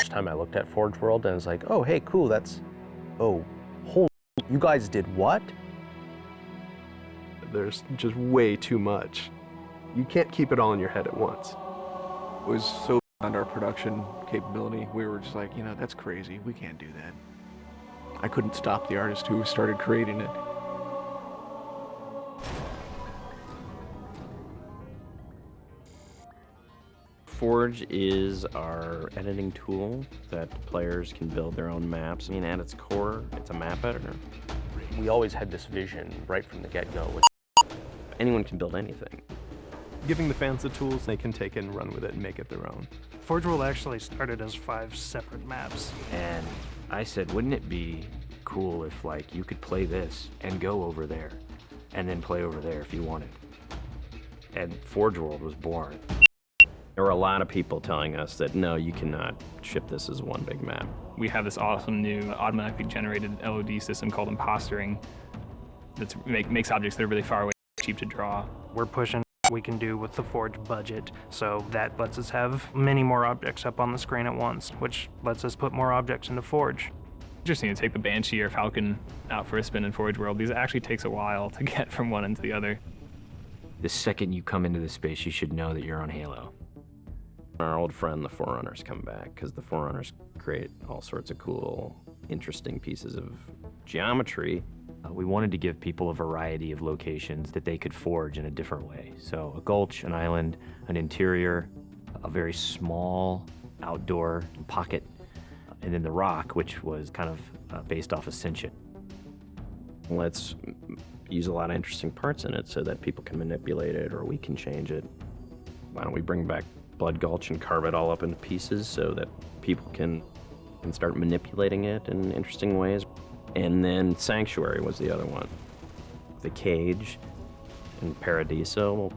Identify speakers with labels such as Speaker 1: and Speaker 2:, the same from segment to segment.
Speaker 1: first time I looked at Forge World and I was like, oh, hey, cool, that's, oh, holy, you guys did what?
Speaker 2: There's just way too much. You can't keep it all in your head at once.
Speaker 3: It was so beyond our production capability. We were just like, you know, that's crazy. We can't do that. I couldn't stop the artist who started creating it.
Speaker 4: Forge is our editing tool that players can build their own maps. I mean, at its core, it's a map editor.
Speaker 1: We always had this vision right from the get-go.
Speaker 4: Anyone can build anything.
Speaker 2: Giving the fans the tools they can take and run with it and make it their own.
Speaker 5: Forge World actually started as 5 separate maps.
Speaker 4: And I said, wouldn't it be cool if, like, you could play this and go over there and then play over there if you wanted? And Forge World was born. There were a lot of people telling us that, no, you cannot ship this as one big map.
Speaker 6: We have this awesome new automatically generated LOD system called impostering that makes objects that are really far away cheap to draw.
Speaker 5: We're pushing what we can do with the Forge budget, so that lets us have many more objects up on the screen at once, which lets us put more objects into Forge.
Speaker 6: Interesting to take the Banshee or Falcon out for a spin in Forge World, because it actually takes a while to get from one end to the other.
Speaker 4: The second you come into the space, you should know that you're on Halo. Our old friend, the Forerunners, come back, because the Forerunners create all sorts of cool, interesting pieces of geometry. We wanted to give people a variety of locations that they could forge in a different way. So a gulch, an island, an interior, a very small outdoor pocket, and then the rock, which was kind of based off Ascension. Let's use a lot of interesting parts in it so that people can manipulate it or we can change it. Why don't we bring back Blood Gulch and carve it all up into pieces so that people can start manipulating it in interesting ways. And then Sanctuary was the other one. The Cage and Paradiso,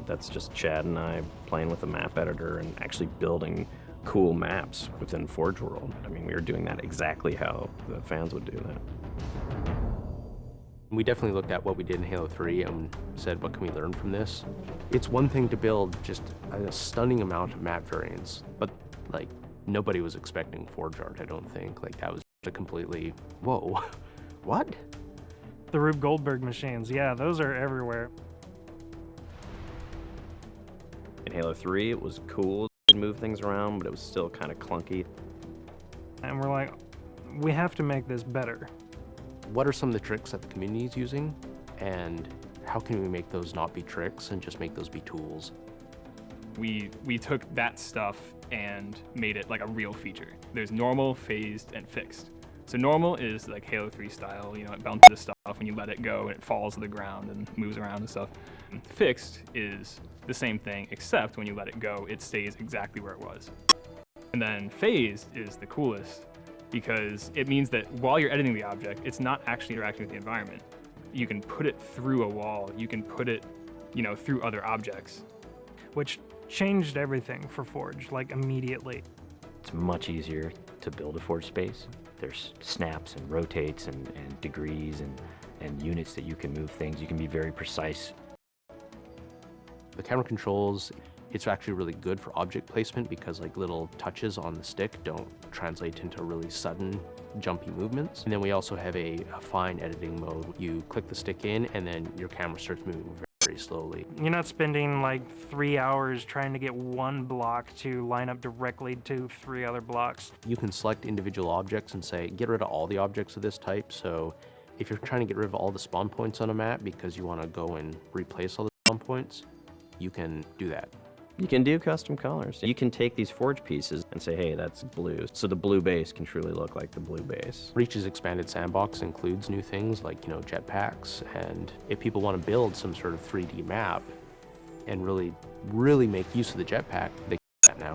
Speaker 4: that's just Chad and I playing with the map editor and actually building cool maps within Forge World. I mean, we were doing that exactly how the fans would do that.
Speaker 1: We definitely looked at what we did in Halo 3 and said, what can we learn from this? It's one thing to build just a stunning amount of map variants, but like nobody was expecting Forge art, I don't think. Like that was a completely, whoa, what?
Speaker 5: The Rube Goldberg machines, yeah, those are everywhere.
Speaker 4: In Halo 3, it was cool to move things around, but it was still kind of clunky.
Speaker 5: And we're like, we have to make this better.
Speaker 1: What are some of the tricks that the community is using, and how can we make those not be tricks and just make those be tools?
Speaker 6: We took that stuff and made it like a real feature. There's normal, phased, and fixed. So normal is like Halo 3 style, you know, it bounces stuff when you let it go and it falls to the ground and moves around and stuff. And fixed is the same thing, except when you let it go, it stays exactly where it was. And then phased is the coolest, because it means that while you're editing the object, it's not actually interacting with the environment. You can put it through a wall, you can put it, you know, through other objects.
Speaker 5: Which changed everything for Forge, like immediately.
Speaker 4: It's much easier to build a Forge space. There's snaps and rotates and degrees and units that you can move things. You can be very precise.
Speaker 1: The camera controls, it's actually really good for object placement because like little touches on the stick don't translate into really sudden jumpy movements. And then we also have a fine editing mode. You click the stick in and then your camera starts moving very slowly.
Speaker 5: You're not spending like 3 hours trying to get one block to line up directly to 3 other blocks.
Speaker 1: You can select individual objects and say, get rid of all the objects of this type. So if you're trying to get rid of all the spawn points on a map because you want to go and replace all the spawn points, you can do that.
Speaker 4: You can do custom colors. You can take these Forge pieces and say, hey, that's blue. So the blue base can truly look like the blue base.
Speaker 1: Reach's expanded sandbox includes new things like, you know, jetpacks. And if people want to build some sort of 3D map and really make use of the jetpack, they can do that now.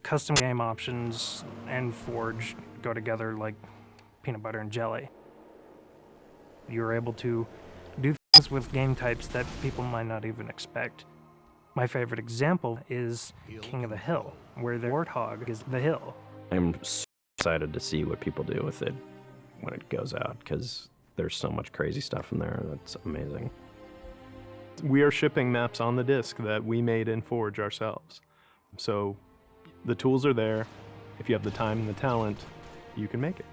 Speaker 5: Custom game options and Forge go together like peanut butter and jelly. You're able to do things with game types that people might not even expect. My favorite example is King of the Hill, where the warthog is the hill.
Speaker 4: I'm so excited to see what people do with it when it goes out, because there's so much crazy stuff in there that's amazing.
Speaker 2: We are shipping maps on the disc that we made in Forge ourselves. So The tools are there. If you have the time and the talent, you can make it.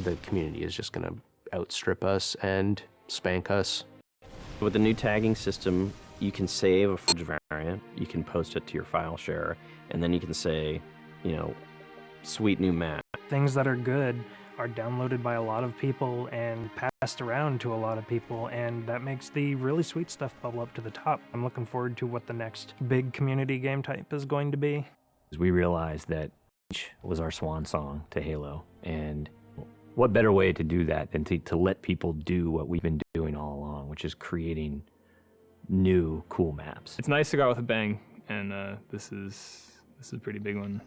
Speaker 1: The community is just going to outstrip us and spank us.
Speaker 4: With the new tagging system, you can save a Forge variant, you can post it to your file share, and then you can say, you know, sweet new map.
Speaker 5: Things that are good are downloaded by a lot of people and passed around to a lot of people, and that makes the really sweet stuff bubble up to the top. I'm looking forward to what the next big community game type is going to be.
Speaker 4: We realized that was our swan song to Halo, and what better way to do that than to let people do what we've been doing all along, which is creating new cool maps.
Speaker 6: It's nice to go out with a bang, and this is a pretty big one.